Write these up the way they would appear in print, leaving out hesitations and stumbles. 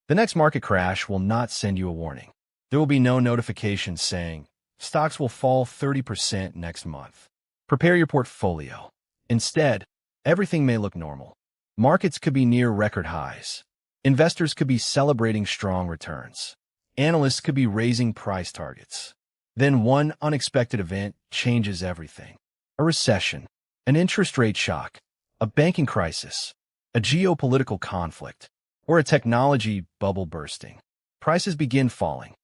The next market crash will not send you a warning. There will be no notification saying, stocks will fall 30% next month. Prepare your portfolio. Instead, everything may look normal. Markets could be near record highs. Investors could be celebrating strong returns. Analysts could be raising price targets. Then one unexpected event changes everything. A recession, an interest rate shock, a banking crisis, a geopolitical conflict, or a technology bubble bursting. Prices begin falling.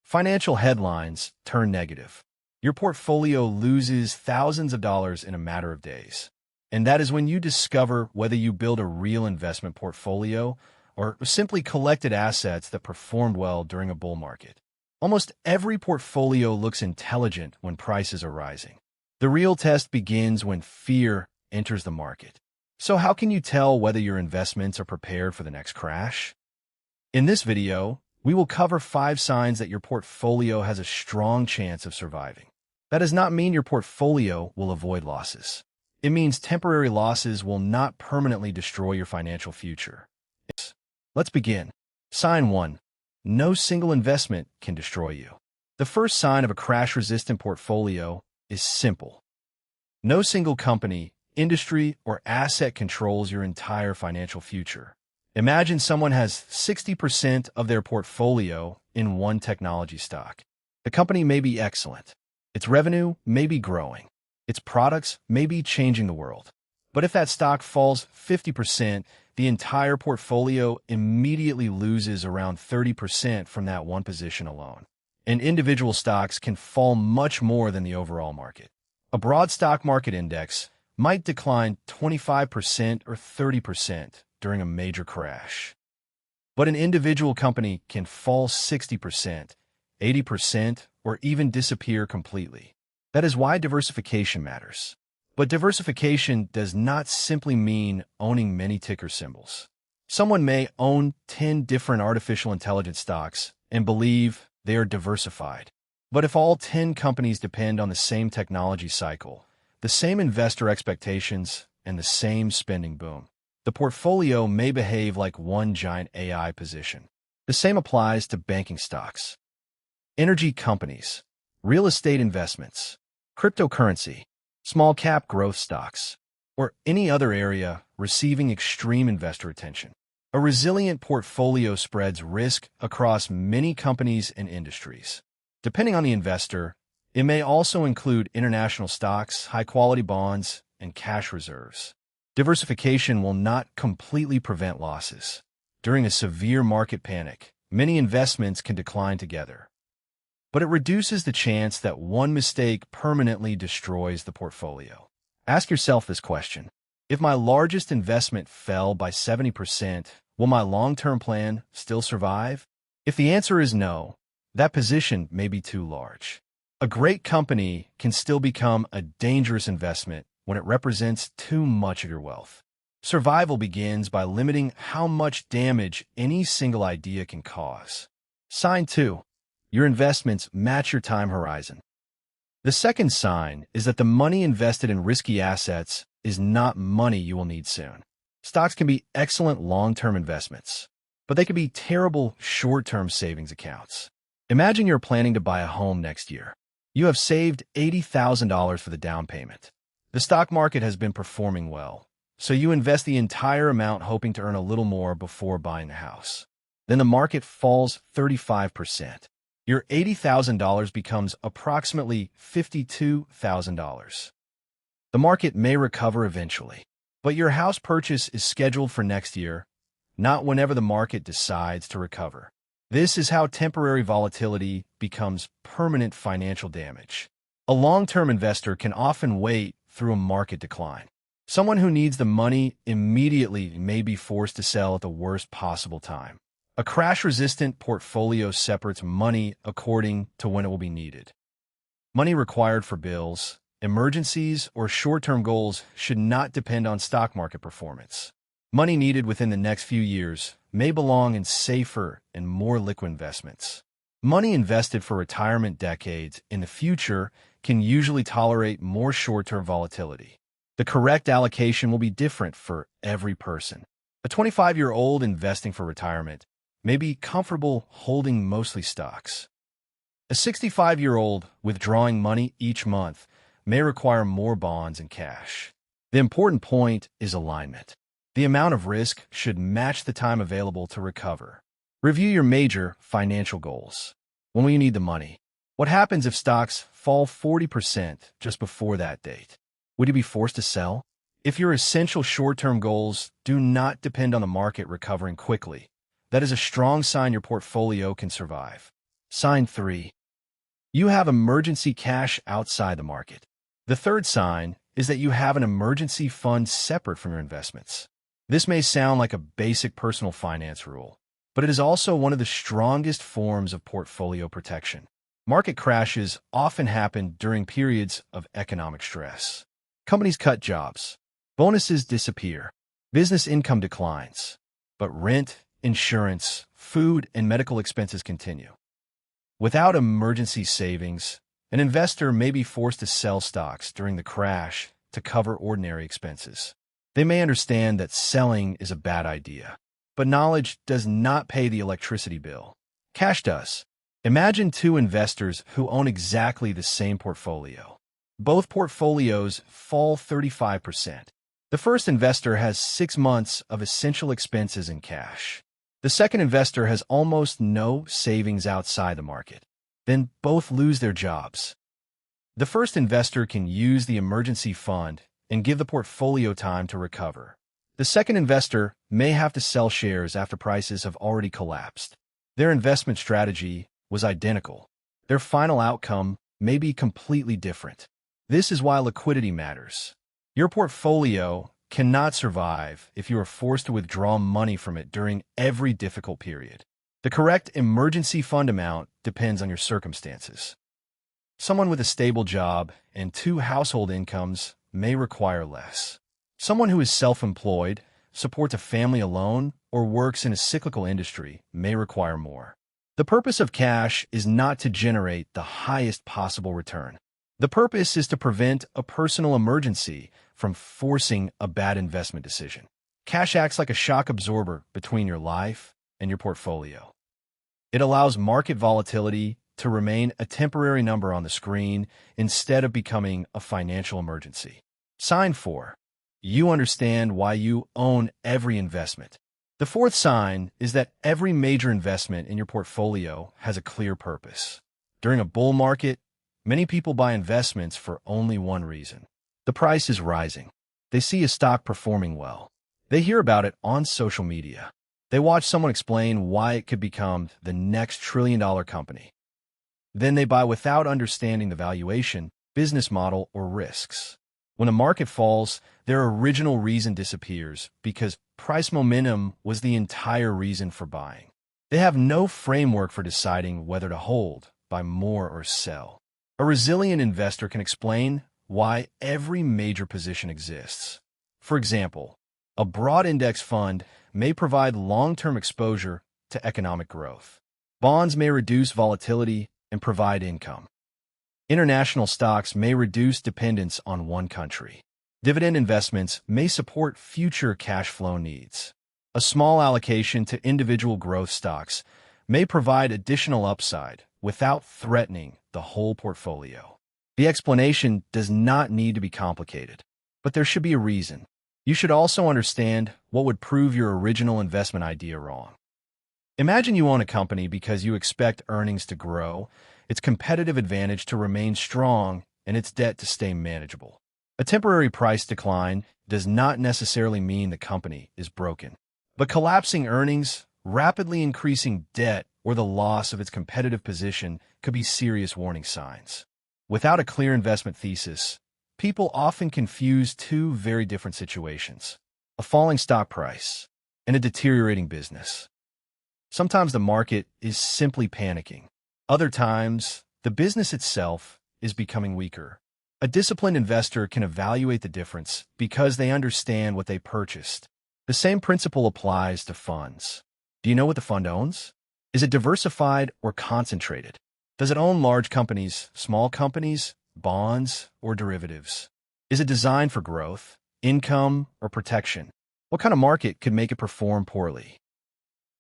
Financial headlines turn negative. Your portfolio loses thousands of dollars in a matter of days. And that is when you discover whether you build a real investment portfolio or simply collected assets that performed well during a bull market. Almost every portfolio looks intelligent when prices are rising. The real test begins when fear enters the market. So how can you tell whether your investments are prepared for the next crash? In this video, we will cover 5 signs that your portfolio has a strong chance of surviving. That does not mean your portfolio will avoid losses. It means temporary losses will not permanently destroy your financial future. Let's begin. Sign 1. No single investment can destroy you. The first sign of a crash-resistant portfolio is simple. No single company, industry, or asset controls your entire financial future. Imagine someone has 60% of their portfolio in one technology stock. The company may be excellent. Its revenue may be growing. Its products may be changing the world. But if that stock falls 50%, the entire portfolio immediately loses around 30% from that one position alone. And individual stocks can fall much more than the overall market. A broad stock market index might decline 25% or 30% during a major crash. But an individual company can fall 60%, 80%, or even disappear completely. That is why diversification matters. But diversification does not simply mean owning many ticker symbols. Someone may own 10 different artificial intelligence stocks and believe they are diversified. But if all 10 companies depend on the same technology cycle, the same investor expectations, and the same spending boom, the portfolio may behave like one giant AI position. The same applies to banking stocks, energy companies, real estate investments, cryptocurrency, small-cap growth stocks, or any other area receiving extreme investor attention. A resilient portfolio spreads risk across many companies and industries. Depending on the investor, it may also include international stocks, high-quality bonds, and cash reserves. Diversification will not completely prevent losses. During a severe market panic, many investments can decline together. But it reduces the chance that one mistake permanently destroys the portfolio. Ask yourself this question. If my largest investment fell by 70%, will my long-term plan still survive? If the answer is no, that position may be too large. A great company can still become a dangerous investment when it represents too much of your wealth. Survival begins by limiting how much damage any single idea can cause. Sign 2. Your investments match your time horizon. The second sign is that the money invested in risky assets is not money you will need soon. Stocks can be excellent long-term investments, but they can be terrible short-term savings accounts. Imagine you're planning to buy a home next year. You have saved $80,000 for the down payment. The stock market has been performing well, so you invest the entire amount hoping to earn a little more before buying the house. Then the market falls 35%. Your $80,000 becomes approximately $52,000. The market may recover eventually, but your house purchase is scheduled for next year, not whenever the market decides to recover. This is how temporary volatility becomes permanent financial damage. A long-term investor can often wait through a market decline. Someone who needs the money immediately may be forced to sell at the worst possible time. A crash-resistant portfolio separates money according to when it will be needed. Money required for bills, emergencies, or short-term goals should not depend on stock market performance. Money needed within the next few years may belong in safer and more liquid investments. Money invested for retirement decades in the future can usually tolerate more short-term volatility. The correct allocation will be different for every person. A 25-year-old investing for retirement may be comfortable holding mostly stocks. A 65-year-old withdrawing money each month may require more bonds and cash. The important point is alignment. The amount of risk should match the time available to recover. Review your major financial goals. When will you need the money? What happens if stocks fall 40% just before that date? Would you be forced to sell? If your essential short-term goals do not depend on the market recovering quickly, that is a strong sign your portfolio can survive. Sign 3. You have emergency cash outside the market. The third sign is that you have an emergency fund separate from your investments. This may sound like a basic personal finance rule, but it is also one of the strongest forms of portfolio protection. Market crashes often happen during periods of economic stress. Companies cut jobs. Bonuses disappear. Business income declines. But rent, insurance, food, and medical expenses continue. Without emergency savings, an investor may be forced to sell stocks during the crash to cover ordinary expenses. They may understand that selling is a bad idea, but knowledge does not pay the electricity bill. Cash does. Imagine two investors who own exactly the same portfolio. Both portfolios fall 35%. The first investor has 6 months of essential expenses in cash. The second investor has almost no savings outside the market. Then both lose their jobs. The first investor can use the emergency fund and give the portfolio time to recover. The second investor may have to sell shares after prices have already collapsed. Their investment strategy was identical. Their final outcome may be completely different. This is why liquidity matters. Your portfolio cannot survive if you are forced to withdraw money from it during every difficult period. The correct emergency fund amount depends on your circumstances. Someone with a stable job and 2 household incomes may require less. Someone who is self-employed, supports a family alone, or works in a cyclical industry may require more. The purpose of cash is not to generate the highest possible return. The purpose is to prevent a personal emergency from forcing a bad investment decision. Cash acts like a shock absorber between your life and your portfolio. It allows market volatility to remain a temporary number on the screen instead of becoming a financial emergency. Sign 4. You understand why you own every investment. The fourth sign is that every major investment in your portfolio has a clear purpose. During a bull market, many people buy investments for only one reason. The price is rising. They see a stock performing well. They hear about it on social media. They watch someone explain why it could become the next trillion-dollar company. Then they buy without understanding the valuation, business model, or risks. When the market falls, their original reason disappears because price momentum was the entire reason for buying. They have no framework for deciding whether to hold, buy more, or sell. A resilient investor can explain why every major position exists. For example, a broad index fund may provide long-term exposure to economic growth. Bonds may reduce volatility and provide income. International stocks may reduce dependence on one country. Dividend investments may support future cash flow needs. A small allocation to individual growth stocks may provide additional upside without threatening the whole portfolio. The explanation does not need to be complicated, but there should be a reason. You should also understand what would prove your original investment idea wrong. Imagine you own a company because you expect earnings to grow, its competitive advantage to remain strong, and its debt to stay manageable. A temporary price decline does not necessarily mean the company is broken. But collapsing earnings, rapidly increasing debt, or the loss of its competitive position could be serious warning signs. Without a clear investment thesis, people often confuse two very different situations: a falling stock price and a deteriorating business. Sometimes the market is simply panicking. Other times, the business itself is becoming weaker. A disciplined investor can evaluate the difference because they understand what they purchased. The same principle applies to funds. Do you know what the fund owns? Is it diversified or concentrated? Does it own large companies, small companies, bonds, or derivatives? Is it designed for growth, income, or protection? What kind of market could make it perform poorly?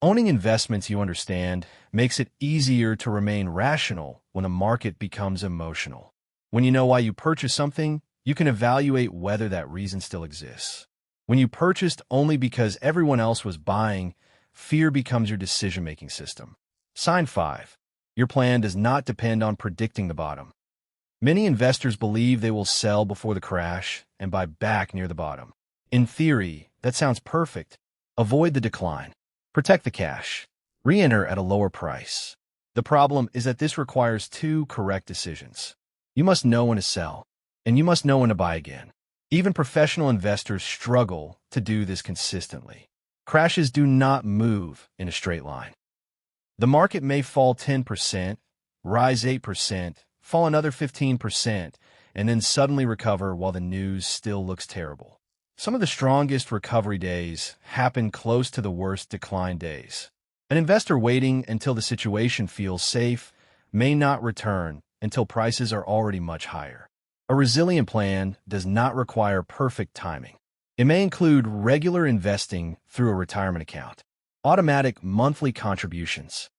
Owning investments you understand makes it easier to remain rational when the market becomes emotional. When you know why you purchased something, you can evaluate whether that reason still exists. When you purchased only because everyone else was buying, fear becomes your decision-making system. Sign 5. Your plan does not depend on predicting the bottom. Many investors believe they will sell before the crash and buy back near the bottom. In theory, that sounds perfect. Avoid the decline. Protect the cash. Re-enter at a lower price. The problem is that this requires two correct decisions. You must know when to sell, and you must know when to buy again. Even professional investors struggle to do this consistently. Crashes do not move in a straight line. The market may fall 10%, rise 8%, fall another 15%, and then suddenly recover while the news still looks terrible. Some of the strongest recovery days happen close to the worst decline days. An investor waiting until the situation feels safe may not return until prices are already much higher. A resilient plan does not require perfect timing. It may include regular investing through a retirement account, automatic monthly contributions,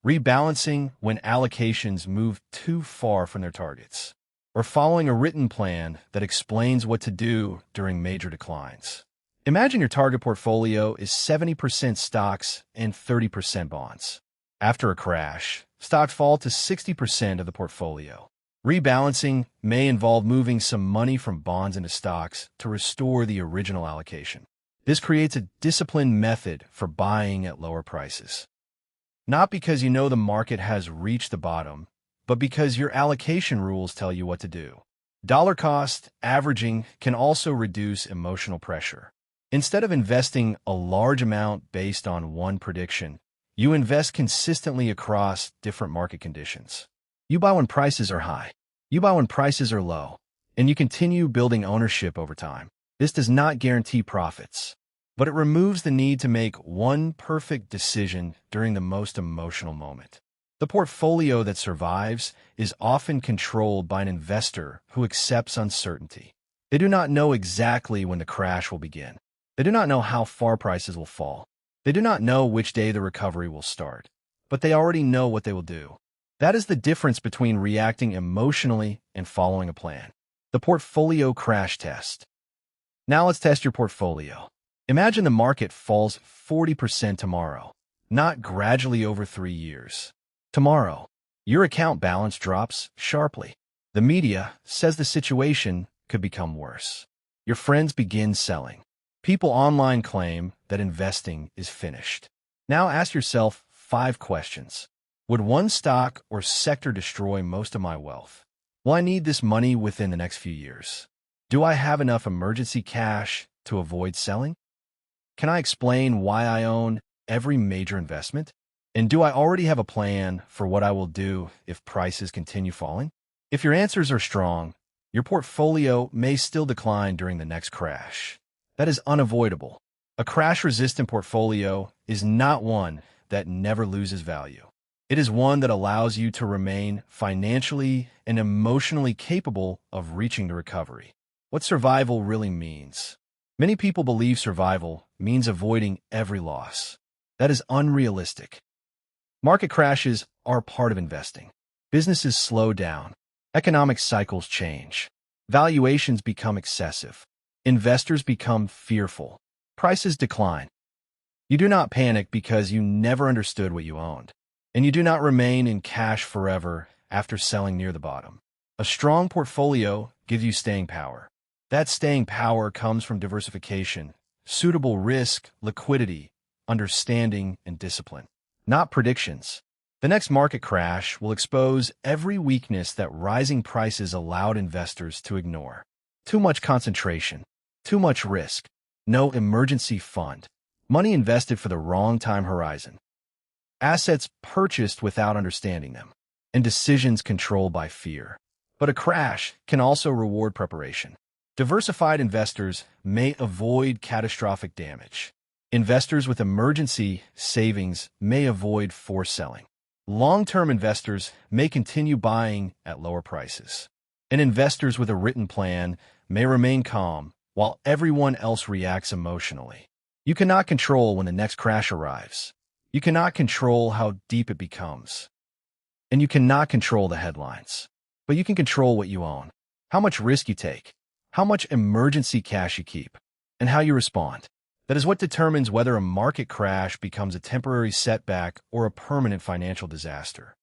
rebalancing when allocations move too far from their targets, or following a written plan that explains what to do during major declines. Imagine your target portfolio is 70% stocks and 30% bonds. After a crash, stocks fall to 60% of the portfolio. Rebalancing may involve moving some money from bonds into stocks to restore the original allocation. This creates a disciplined method for buying at lower prices. Not because you know the market has reached the bottom, but because your allocation rules tell you what to do. Dollar cost averaging can also reduce emotional pressure. Instead of investing a large amount based on one prediction, you invest consistently across different market conditions. You buy when prices are high. You buy when prices are low. And you continue building ownership over time. This does not guarantee profits, but it removes the need to make one perfect decision during the most emotional moment. The portfolio that survives is often controlled by an investor who accepts uncertainty. They do not know exactly when the crash will begin. They do not know how far prices will fall. They do not know which day the recovery will start. But they already know what they will do. That is the difference between reacting emotionally and following a plan. The portfolio crash test. Now let's test your portfolio. Imagine the market falls 40% tomorrow, not gradually over 3 years. Tomorrow, your account balance drops sharply. The media says the situation could become worse. Your friends begin selling. People online claim that investing is finished. Now ask yourself 5 questions. Would one stock or sector destroy most of my wealth? Will I need this money within the next few years? Do I have enough emergency cash to avoid selling? Can I explain why I own every major investment? And do I already have a plan for what I will do if prices continue falling? If your answers are strong, your portfolio may still decline during the next crash. That is unavoidable. A crash-resistant portfolio is not one that never loses value. It is one that allows you to remain financially and emotionally capable of reaching the recovery. What survival really means. Many people believe survival means avoiding every loss. That is unrealistic. Market crashes are part of investing. Businesses slow down. Economic cycles change. Valuations become excessive. Investors become fearful. Prices decline. You do not panic because you never understood what you owned. And you do not remain in cash forever after selling near the bottom. A strong portfolio gives you staying power. That staying power comes from diversification, suitable risk, liquidity, understanding, and discipline. Not predictions. The next market crash will expose every weakness that rising prices allowed investors to ignore. Too much concentration. Too much risk. No emergency fund. Money invested for the wrong time horizon. Assets purchased without understanding them. And decisions controlled by fear. But a crash can also reward preparation. Diversified investors may avoid catastrophic damage. Investors with emergency savings may avoid forced selling. Long-term investors may continue buying at lower prices. And investors with a written plan may remain calm while everyone else reacts emotionally. You cannot control when the next crash arrives, You cannot control how deep it becomes, and you cannot control the headlines. But you can control what you own, how much risk you take, how much emergency cash you keep, and how you respond. That is what determines whether a market crash becomes a temporary setback or a permanent financial disaster.